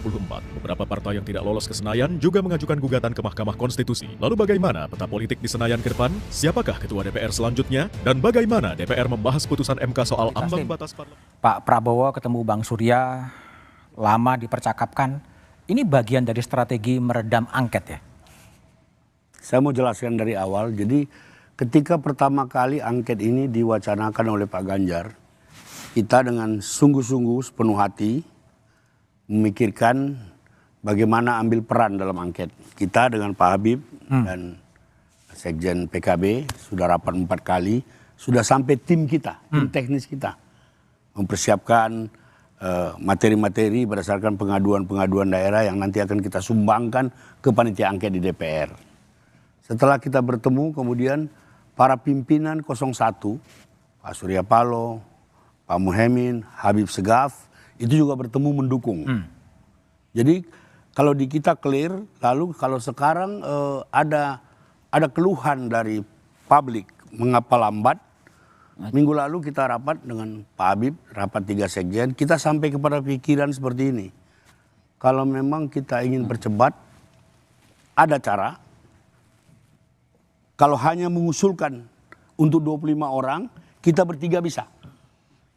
2024, beberapa partai yang tidak lolos ke Senayan juga mengajukan gugatan ke Mahkamah Konstitusi. Lalu bagaimana peta politik di Senayan ke depan? Siapakah ketua DPR selanjutnya? Dan bagaimana DPR membahas putusan MK soal ambang batas parlemen? Pak Prabowo ketemu Bang Surya, lama dipercakapkan. Ini bagian dari strategi meredam angket ya? Saya mau jelaskan dari awal. Jadi ketika pertama kali angket ini diwacanakan oleh Pak Ganjar, kita dengan sungguh-sungguh sepenuh hati memikirkan bagaimana ambil peran dalam angket. Kita dengan Pak Habib dan Sekjen PKB sudah rapat 4 kali, sudah sampai tim kita, tim teknis kita mempersiapkan materi-materi berdasarkan pengaduan-pengaduan daerah yang nanti akan kita sumbangkan ke panitia angket di DPR. Setelah kita bertemu, kemudian para pimpinan 01, Pak Surya Paloh, Pak Muhaimin, Habib Segaf, itu juga bertemu mendukung. Jadi kalau di kita clear, lalu kalau sekarang ada keluhan dari publik mengapa lambat. Minggu lalu kita rapat dengan Pak Habib, rapat 3 sekjen, kita sampai kepada pikiran seperti ini. Kalau memang kita ingin percepat, ada cara. Kalau hanya mengusulkan untuk 25 orang, kita bertiga bisa.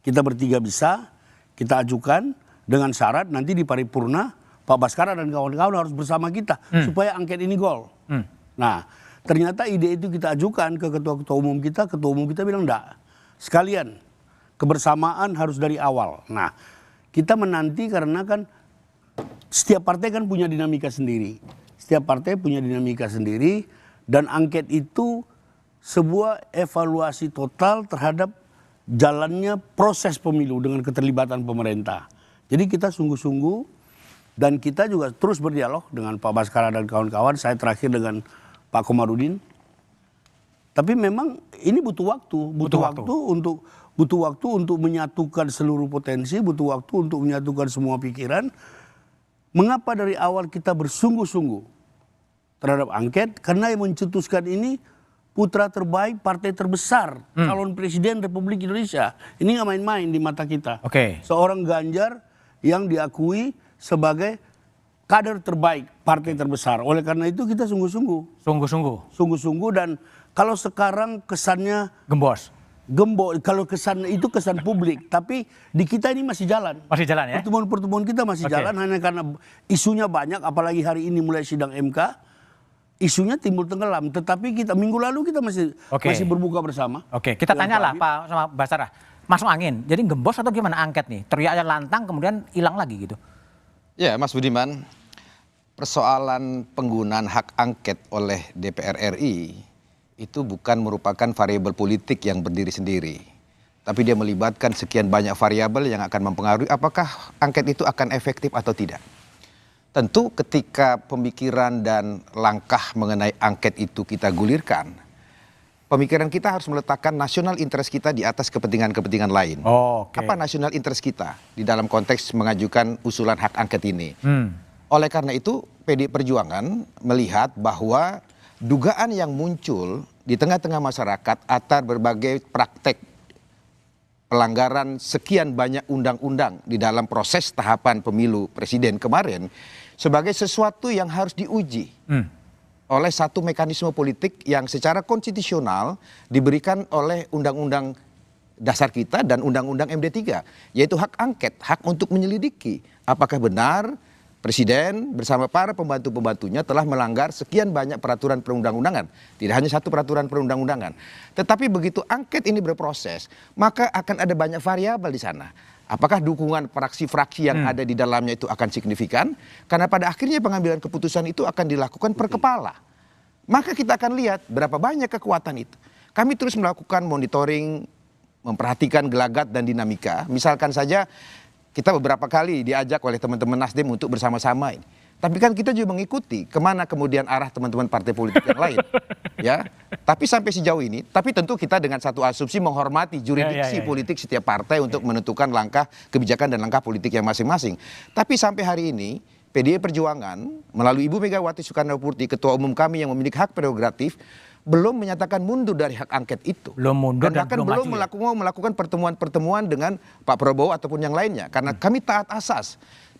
Kita bertiga bisa, kita ajukan dengan syarat nanti di paripurna Pak Baskara dan kawan-kawan harus bersama kita supaya angket ini gol. Nah, ternyata ide itu kita ajukan ke ketua umum kita bilang enggak. Sekalian, kebersamaan harus dari awal. Nah, kita menanti karena kan setiap partai kan punya dinamika sendiri. Setiap partai punya dinamika sendiri dan angket itu sebuah evaluasi total terhadap jalannya proses pemilu dengan keterlibatan pemerintah. Jadi kita sungguh-sungguh dan kita juga terus berdialog dengan Pak Baskara dan kawan-kawan. Saya terakhir dengan Pak Komarudin. Tapi memang ini butuh waktu, butuh waktu untuk menyatukan seluruh potensi, butuh waktu untuk menyatukan semua pikiran. Mengapa dari awal kita bersungguh-sungguh terhadap angket? Karena yang mencetuskan ini putra terbaik partai terbesar, calon presiden Republik Indonesia. Ini nggak main-main di mata kita. Seorang Ganjar yang diakui sebagai kader terbaik partai terbesar. Oleh karena itu kita sungguh-sungguh. Sungguh-sungguh dan kalau sekarang kesannya Gembos. Kalau kesan itu kesan publik, tapi di kita ini masih jalan. Masih jalan ya? Pertemuan kita masih jalan hanya karena isunya banyak, apalagi hari ini mulai sidang MK. Isunya timbul tenggelam, tetapi kita minggu lalu kita masih berbuka bersama. Kita tanyalah Pak sama Basara, masuk angin. Jadi gembos atau gimana angket nih? Teriaknya lantang kemudian hilang lagi gitu. Ya, Mas Budiman, persoalan penggunaan hak angket oleh DPR RI itu bukan merupakan variabel politik yang berdiri sendiri. Tapi dia melibatkan sekian banyak variabel yang akan mempengaruhi apakah angket itu akan efektif atau tidak. Tentu ketika pemikiran dan langkah mengenai angket itu kita gulirkan, pemikiran kita harus meletakkan national interest kita di atas kepentingan-kepentingan lain. Apa national interest kita di dalam konteks mengajukan usulan hak angket ini? Oleh karena itu, PDI Perjuangan melihat bahwa dugaan yang muncul di tengah-tengah masyarakat atas berbagai praktek pelanggaran sekian banyak undang-undang di dalam proses tahapan pemilu presiden kemarin sebagai sesuatu yang harus diuji oleh satu mekanisme politik yang secara konstitusional diberikan oleh undang-undang dasar kita dan undang-undang MD3, yaitu hak angket, hak untuk menyelidiki apakah benar presiden bersama para pembantu-pembantunya telah melanggar sekian banyak peraturan perundang-undangan. Tidak hanya satu peraturan perundang-undangan. Tetapi begitu angket ini berproses, maka akan ada banyak variabel di sana. Apakah dukungan fraksi-fraksi yang ada di dalamnya itu akan signifikan? Karena pada akhirnya pengambilan keputusan itu akan dilakukan per kepala. Maka kita akan lihat berapa banyak kekuatan itu. Kami terus melakukan monitoring, memperhatikan gelagat dan dinamika. Misalkan saja kita beberapa kali diajak oleh teman-teman Nasdem untuk bersama-sama ini. Tapi kan kita juga mengikuti kemana kemudian arah teman-teman partai politik yang lain. Ya, tapi sampai sejauh ini, tapi tentu kita dengan satu asumsi menghormati jurisdiksi politik setiap partai untuk menentukan langkah kebijakan dan langkah politik yang masing-masing. Tapi sampai hari ini, PDI Perjuangan melalui Ibu Megawati Soekarno Putri, ketua umum kami yang memiliki hak prerogatif, belum menyatakan mundur dari hak angket itu. Belum mundur dan bahkan belum melakukan pertemuan-pertemuan dengan Pak Prabowo ataupun yang lainnya. Karena kami taat asas.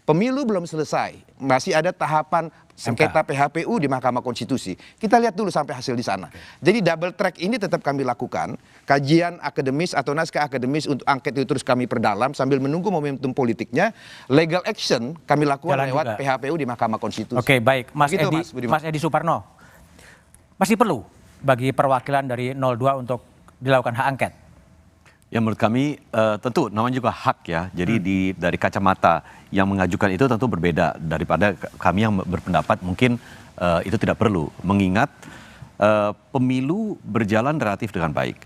Pemilu belum selesai, masih ada tahapan sengketa PHPU di Mahkamah Konstitusi. Kita lihat dulu sampai hasil di sana. Jadi double track ini tetap kami lakukan. Kajian akademis atau naskah akademis untuk angket itu terus kami perdalam sambil menunggu momentum politiknya. Legal action kami lakukan lewat PHPU di Mahkamah Konstitusi. Oke, baik. Begitu, Mas Edi Suparno, masih perlu bagi perwakilan dari 02 untuk dilakukan hak angket? Ya menurut kami tentu namanya juga hak ya. Jadi dari kacamata yang mengajukan itu tentu berbeda daripada kami yang berpendapat mungkin itu tidak perlu. Mengingat pemilu berjalan relatif dengan baik.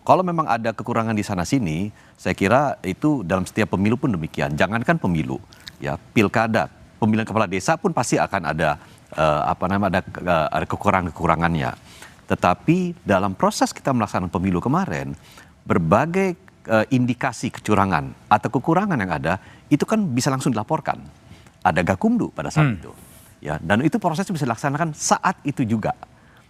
Kalau memang ada kekurangan di sana sini, saya kira itu dalam setiap pemilu pun demikian. Jangankan pemilu, ya pilkada, pemilihan kepala desa pun pasti akan ada ada kekurangannya. Tetapi dalam proses kita melaksanakan pemilu kemarin, berbagai indikasi kecurangan atau kekurangan yang ada itu kan bisa langsung dilaporkan. Ada Gakumdu pada saat itu, ya, dan itu prosesnya bisa dilaksanakan saat itu juga.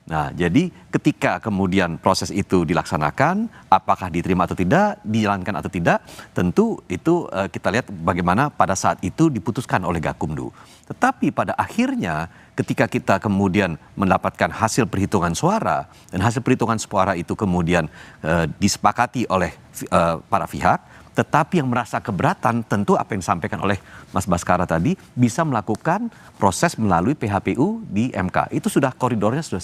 Nah, jadi ketika kemudian proses itu dilaksanakan, apakah diterima atau tidak, dijalankan atau tidak, tentu itu kita lihat bagaimana pada saat itu diputuskan oleh Gakumdu. Tetapi pada akhirnya ketika kita kemudian mendapatkan hasil perhitungan suara, dan hasil perhitungan suara itu kemudian disepakati oleh para pihak, tetapi yang merasa keberatan tentu apa yang disampaikan oleh Mas Baskara tadi bisa melakukan proses melalui PHPU di MK. Itu sudah koridornya sudah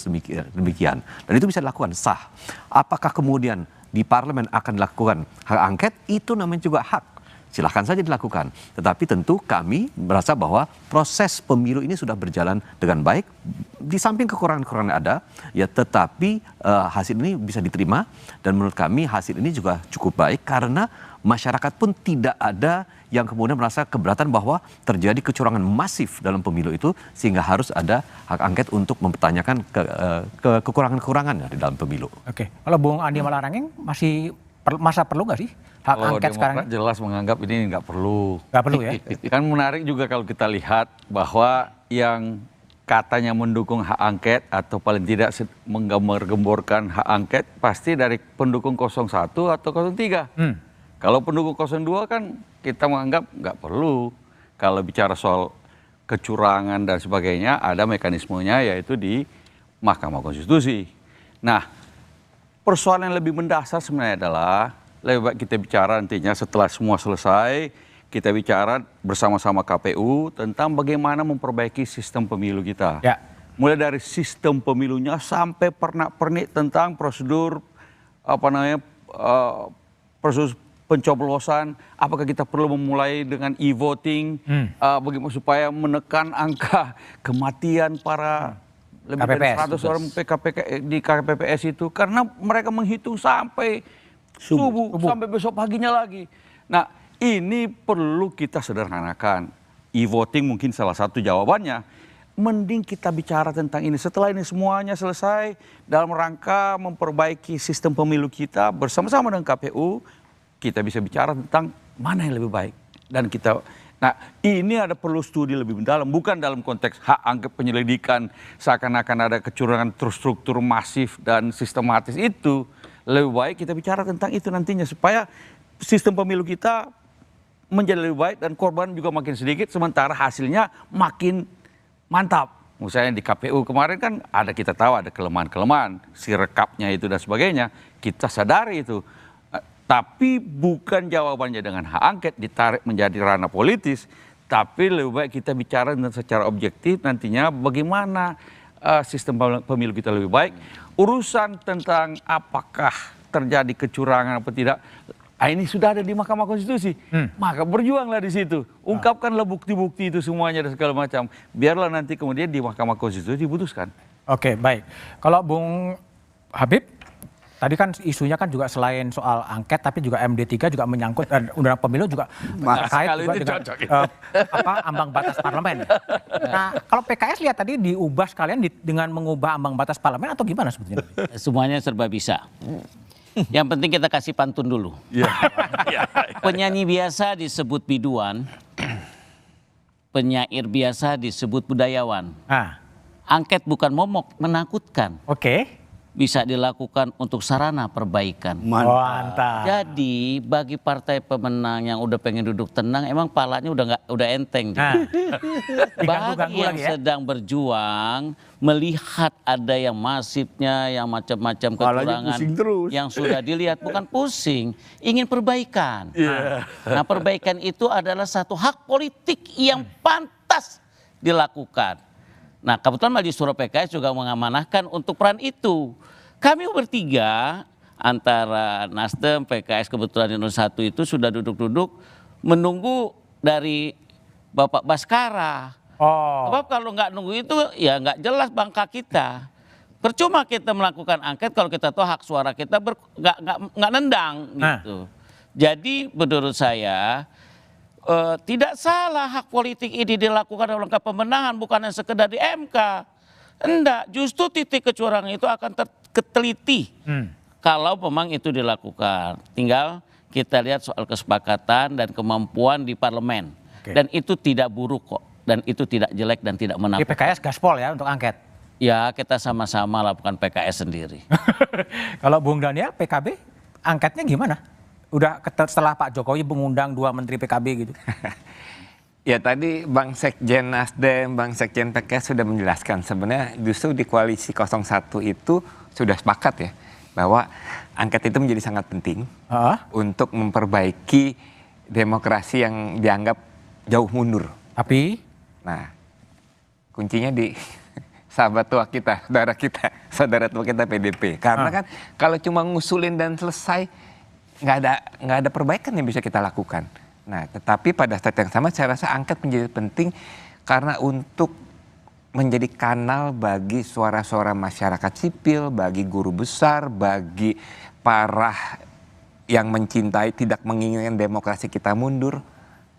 demikian. Dan itu bisa dilakukan sah. Apakah kemudian di parlemen akan dilakukan hak angket? Itu namanya juga hak. Silahkan saja dilakukan. Tetapi tentu kami merasa bahwa proses pemilu ini sudah berjalan dengan baik. Di samping kekurangan-kekurangan ada, ya tetapi hasil ini bisa diterima. Dan menurut kami hasil ini juga cukup baik karena masyarakat pun tidak ada yang kemudian merasa keberatan bahwa terjadi kecurangan masif dalam pemilu itu sehingga harus ada hak angket untuk mempertanyakan kekurangan-kekurangan di dalam pemilu. Oke, kalau Bung Andi Malarangeng masa perlu nggak sih hak angket sekarang? Demokrat jelas menganggap ini nggak perlu. Nggak perlu ya? Kan menarik juga kalau kita lihat bahwa yang katanya mendukung hak angket atau paling tidak menggembar-gemborkan hak angket pasti dari pendukung 01 atau 03. Kalau pendukung 02 kan kita menganggap nggak perlu. Kalau bicara soal kecurangan dan sebagainya ada mekanismenya yaitu di Mahkamah Konstitusi. Nah, persoalan yang lebih mendasar sebenarnya adalah lebih baik kita bicara nantinya setelah semua selesai, kita bicara bersama-sama KPU tentang bagaimana memperbaiki sistem pemilu kita. Ya. Mulai dari sistem pemilunya sampai pernak-pernik tentang prosedur prosedur pencoblosan, apakah kita perlu memulai dengan e-voting, bagaimana supaya menekan angka kematian para lebih KPPS, dari 100 orang di KPPS itu, karena mereka menghitung sampai subuh sampai besok paginya lagi. Nah, ini perlu kita sederhanakan. E-voting mungkin salah satu jawabannya. Mending kita bicara tentang ini. Setelah ini semuanya selesai, dalam rangka memperbaiki sistem pemilu kita bersama-sama dengan KPU, kita bisa bicara tentang mana yang lebih baik. Dan kita, nah ini ada perlu studi lebih mendalam, bukan dalam konteks hak angket penyelidikan, seakan-akan ada kecurangan terstruktur masif dan sistematis itu. Lebih baik kita bicara tentang itu nantinya, supaya sistem pemilu kita menjadi lebih baik dan korban juga makin sedikit, sementara hasilnya makin mantap. Misalnya di KPU kemarin kan kita tahu ada kelemahan-kelemahan, si rekapnya itu dan sebagainya, kita sadari itu. Tapi bukan jawabannya dengan hak angket ditarik menjadi ranah politis, tapi lebih baik kita bicara secara objektif nantinya bagaimana sistem pemilu kita lebih baik. Urusan tentang apakah terjadi kecurangan atau tidak, ini sudah ada di Mahkamah Konstitusi. Maka berjuanglah di situ, ungkapkanlah bukti-bukti itu semuanya dan segala macam. Biarlah nanti kemudian di Mahkamah Konstitusi diputuskan. Oke, baik. Kalau Bung Habib, tadi kan isunya kan juga selain soal angket, tapi juga MD3 juga menyangkut undang-undang pemilu juga terkait juga dengan ambang batas parlemen. Nah, kalau PKS lihat tadi diubah sekalian dengan mengubah ambang batas parlemen atau gimana sebetulnya? Semuanya serba bisa. Yang penting kita kasih pantun dulu. Penyanyi biasa disebut biduan, penyair biasa disebut budayawan. Angket bukan momok, menakutkan. Oke. bisa dilakukan untuk sarana perbaikan. Mantap. Jadi bagi partai pemenang yang udah pengen duduk tenang, emang palanya udah enteng. Gitu. Bagi yang sedang berjuang, melihat ada yang masifnya, yang macam-macam kecurangan, yang sudah dilihat bukan pusing, ingin perbaikan. Nah, perbaikan itu adalah satu hak politik yang pantas dilakukan. Nah, kebetulan Majelis Syuro PKS juga mengamanahkan untuk peran itu. Kami bertiga antara Nasdem, PKS, kebetulan Indonesia 1 itu sudah duduk-duduk menunggu dari Bapak Baskara. Sebab kalau nggak nunggu itu ya nggak jelas bangka kita. Percuma kita melakukan angket kalau kita tahu hak suara kita nggak nendang gitu. Jadi menurut saya tidak salah hak politik ini dilakukan dalam rangka pemenangan, bukan yang sekedar di MK. Enggak, justru titik kecurangan itu akan terteliti kalau memang itu dilakukan. Tinggal kita lihat soal kesepakatan dan kemampuan di parlemen. Dan itu tidak buruk kok, dan itu tidak jelek dan tidak menakutkan. Di PKS gaspol ya untuk angket? Ya, kita sama-sama lakukan PKS sendiri. Kalau Bung Daniel, PKB angketnya gimana? Udah setelah Pak Jokowi mengundang 2 menteri PKB gitu. Ya tadi Bang Sekjen Nasdem, Bang Sekjen PKS sudah menjelaskan sebenarnya justru di koalisi 01 itu sudah sepakat ya bahwa angket itu menjadi sangat penting untuk memperbaiki demokrasi yang dianggap jauh mundur. Tapi? Nah, kuncinya di sahabat tua kita, saudara tua kita PDP. Karena kan kalau cuma ngusulin dan selesai nggak ada perbaikan yang bisa kita lakukan. Nah, tetapi pada saat yang sama saya rasa angket menjadi penting karena untuk menjadi kanal bagi suara-suara masyarakat sipil, bagi guru besar, bagi para yang mencintai tidak menginginkan demokrasi kita mundur,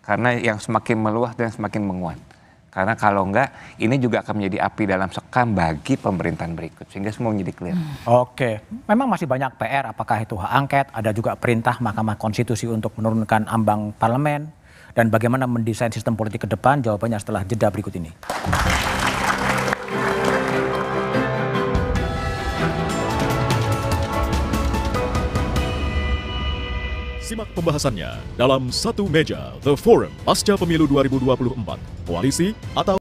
karena yang semakin meluas dan semakin menguat. Karena kalau enggak, ini juga akan menjadi api dalam sekam bagi pemerintahan berikut. Sehingga semua menjadi clear. Oke, memang masih banyak PR, apakah itu hak angket, ada juga perintah Mahkamah Konstitusi untuk menurunkan ambang parlemen, dan bagaimana mendesain sistem politik ke depan, jawabannya setelah jeda berikut ini. Simak pembahasannya dalam Satu Meja, The Forum, pasca pemilu 2024, koalisi atau